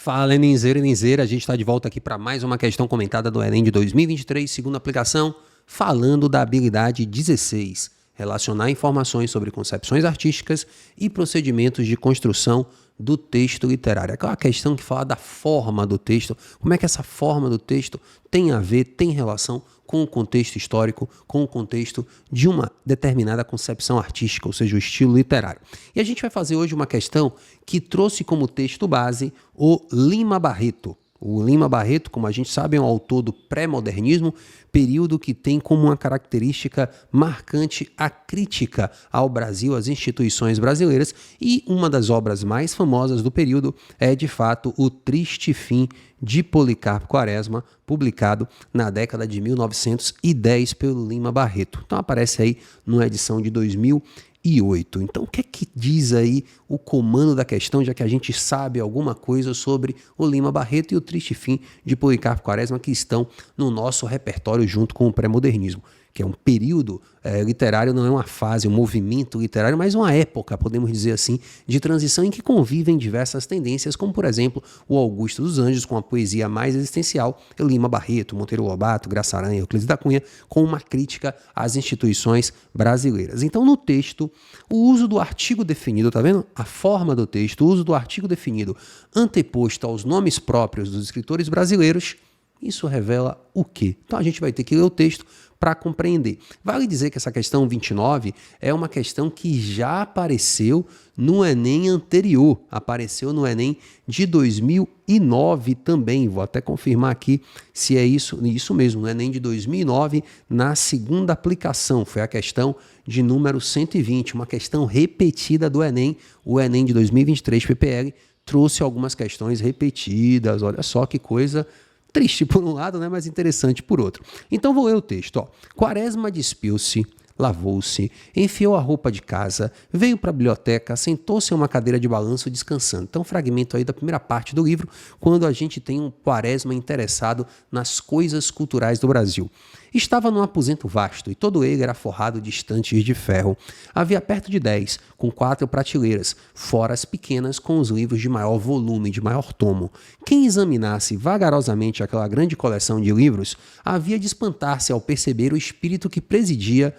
Fala, Enemzeira, Enemzeira. A gente está de volta aqui para mais uma questão comentada do Enem de 2023, segunda aplicação, falando da habilidade 16, relacionar informações sobre concepções artísticas e procedimentos de construção do texto literário. Aquela questão que fala da forma do texto, como é que essa forma do texto tem a ver, tem relação com o contexto histórico, com o contexto de uma determinada concepção artística, ou seja, o estilo literário. E a gente vai fazer hoje uma questão que trouxe como texto base o Lima Barreto. O Lima Barreto, como a gente sabe, é um autor do pré-modernismo, período que tem como uma característica marcante a crítica ao Brasil, às instituições brasileiras, e uma das obras mais famosas do período é, de fato, O Triste Fim de Policarpo Quaresma, publicado na década de 1910 pelo Lima Barreto. Então aparece aí numa edição de 2008. Então, o que é que diz aí o comando da questão, já que a gente sabe alguma coisa sobre o Lima Barreto e o Triste Fim de Policarpo Quaresma, que estão no nosso repertório junto com o pré-modernismo, que é um período literário, não é uma fase, um movimento literário, mas uma época, podemos dizer assim, de transição em que convivem diversas tendências, como, por exemplo, o Augusto dos Anjos, com a poesia mais existencial, o Lima Barreto, Monteiro Lobato, Graça Aranha, Euclides da Cunha, com uma crítica às instituições brasileiras. Então, no texto, o uso do artigo definido, tá vendo? A forma do texto, o uso do artigo definido anteposto aos nomes próprios dos escritores brasileiros, isso revela o quê? Então, a gente vai ter que ler o texto para compreender. Vale dizer que essa questão 29 é uma questão que já apareceu no Enem anterior, apareceu no Enem de 2009 também, vou até confirmar aqui se é isso mesmo, no Enem de 2009, na segunda aplicação, foi a questão de número 120, uma questão repetida do Enem, o Enem de 2023 PPL trouxe algumas questões repetidas, olha só que coisa triste por um lado, né, mas interessante por outro. Então vou ler o texto. Ó. Quaresma despiu-se, lavou-se, enfiou a roupa de casa, veio para a biblioteca, sentou-se em uma cadeira de balanço descansando. Então, fragmento aí da primeira parte do livro, quando a gente tem um Quaresma interessado nas coisas culturais do Brasil. Estava num aposento vasto, e todo ele era forrado de estantes de ferro. Havia perto de 10, com 4 prateleiras, fora as pequenas com os livros de maior volume, de maior tomo. Quem examinasse vagarosamente aquela grande coleção de livros, havia de espantar-se ao perceber o espírito que presidia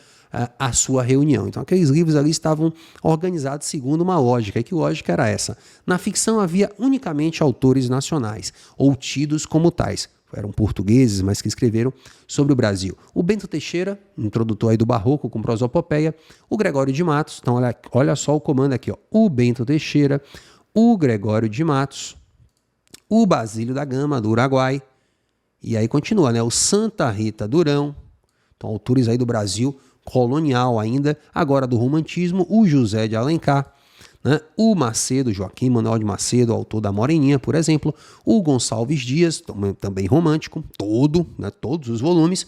a sua reunião. Então, aqueles livros ali estavam organizados segundo uma lógica. E que lógica era essa? Na ficção havia unicamente autores nacionais, ou tidos como tais. Eram portugueses, mas que escreveram sobre o Brasil. O Bento Teixeira, introdutor aí do Barroco com prosopopeia, o Gregório de Matos, então olha só o comando aqui, ó. O Bento Teixeira, o Gregório de Matos, o Basílio da Gama, do Uruguai, e aí continua, né? O Santa Rita Durão, então autores aí do Brasil colonial ainda, agora do romantismo, o José de Alencar, né? O Macedo, Joaquim Manuel de Macedo, autor da Moreninha, por exemplo, o Gonçalves Dias, também romântico, todos os volumes,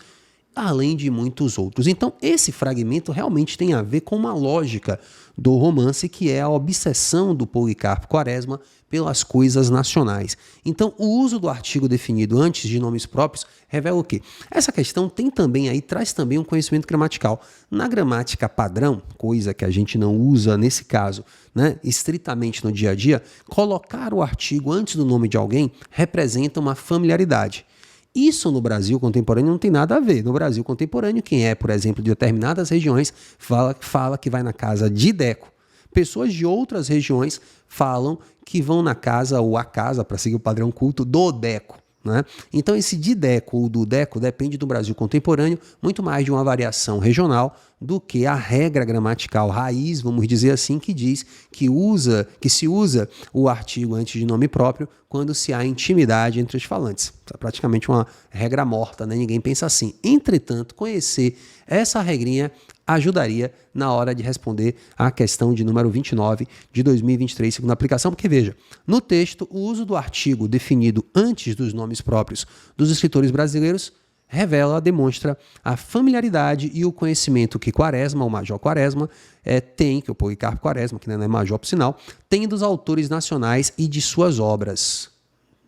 além de muitos outros. Então, esse fragmento realmente tem a ver com uma lógica do romance, que é a obsessão do Policarpo Quaresma pelas coisas nacionais. Então, o uso do artigo definido antes de nomes próprios revela o quê? Essa questão traz também um conhecimento gramatical. Na gramática padrão, coisa que a gente não usa nesse caso, né, estritamente no dia a dia, colocar o artigo antes do nome de alguém representa uma familiaridade. Isso no Brasil contemporâneo não tem nada a ver. No Brasil contemporâneo, quem é, por exemplo, de determinadas regiões, fala que vai na casa de Deco. Pessoas de outras regiões falam que vão na casa ou a casa, para seguir o padrão culto, do Deco. Né? Então esse de Deco ou do Deco depende do Brasil contemporâneo muito mais de uma variação regional do que a regra gramatical raiz, vamos dizer assim, que diz que se usa o artigo antes de nome próprio quando se há intimidade entre os falantes. É praticamente uma regra morta, né? Ninguém pensa assim. Entretanto, conhecer essa regrinha ajudaria na hora de responder à questão de número 29 de 2023, segunda aplicação, porque veja, no texto, o uso do artigo definido antes dos nomes próprios dos escritores brasileiros demonstra a familiaridade e o conhecimento que Quaresma, o Major Quaresma, tem, que o Policarpo Quaresma, que não é major por sinal, tem dos autores nacionais e de suas obras.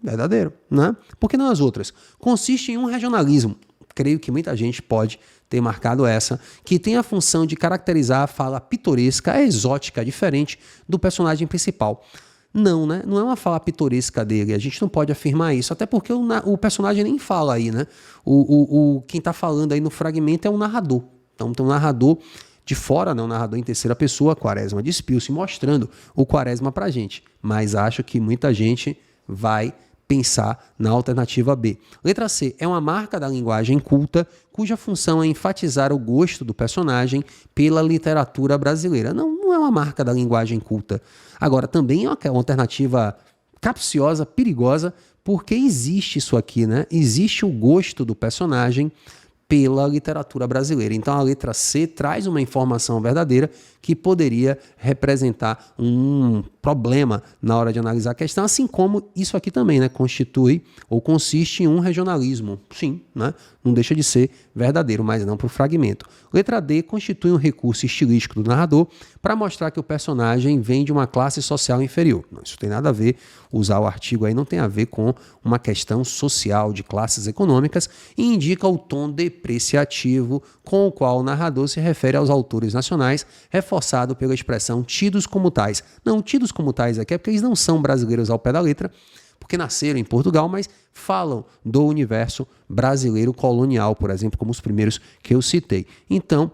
Verdadeiro, né? Por que não as outras? Consiste em um regionalismo. Creio que muita gente pode ter marcado essa, que tem a função de caracterizar a fala pitoresca, exótica, diferente do personagem principal. Não, né? Não é uma fala pitoresca dele, a gente não pode afirmar isso, até porque o personagem nem fala aí, né? Quem está falando aí no fragmento é o narrador. Então tem um narrador de fora, né? Um narrador em terceira pessoa, Quaresma despiu-se, mostrando o Quaresma pra gente. Mas acho que muita gente vai pensar na alternativa B. Letra C. É uma marca da linguagem culta, cuja função é enfatizar o gosto do personagem pela literatura brasileira. Não é uma marca da linguagem culta. Agora, também é uma alternativa capciosa, perigosa, porque existe isso aqui, né? Existe o gosto do personagem pela literatura brasileira. Então a letra C traz uma informação verdadeira que poderia representar um problema na hora de analisar a questão, assim como isso aqui também, né, constitui ou consiste em um regionalismo. Sim, né, não deixa de ser verdadeiro, mas não para o fragmento. Letra D constitui um recurso estilístico do narrador para mostrar que o personagem vem de uma classe social inferior. Não, isso tem nada a ver, usar o artigo aí não tem a ver com uma questão social de classes econômicas e indica o tom depreciativo com o qual o narrador se refere aos autores nacionais, reforçado pela expressão tidos como tais. Não, tidos como tais aqui é porque eles não são brasileiros ao pé da letra, porque nasceram em Portugal, mas falam do universo brasileiro colonial, por exemplo, como os primeiros que eu citei. Então,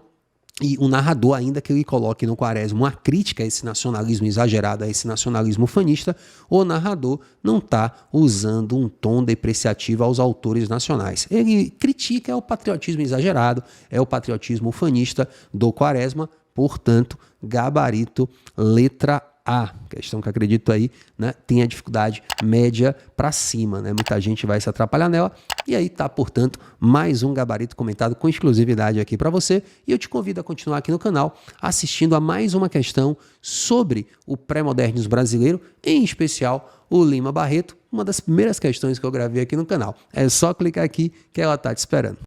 e o narrador, ainda que ele coloque no Quaresma uma crítica a esse nacionalismo exagerado, a esse nacionalismo fanista, o narrador não está usando um tom depreciativo aos autores nacionais. Ele critica o patriotismo exagerado, é o patriotismo fanista do Quaresma, portanto, gabarito letra A. Questão que acredito aí, né, tem a dificuldade média para cima, né? Muita gente vai se atrapalhar nela. E aí tá, portanto, mais um gabarito comentado com exclusividade aqui para você. E eu te convido a continuar aqui no canal assistindo a mais uma questão sobre o pré-modernismo brasileiro, em especial o Lima Barreto, uma das primeiras questões que eu gravei aqui no canal. É só clicar aqui que ela tá te esperando.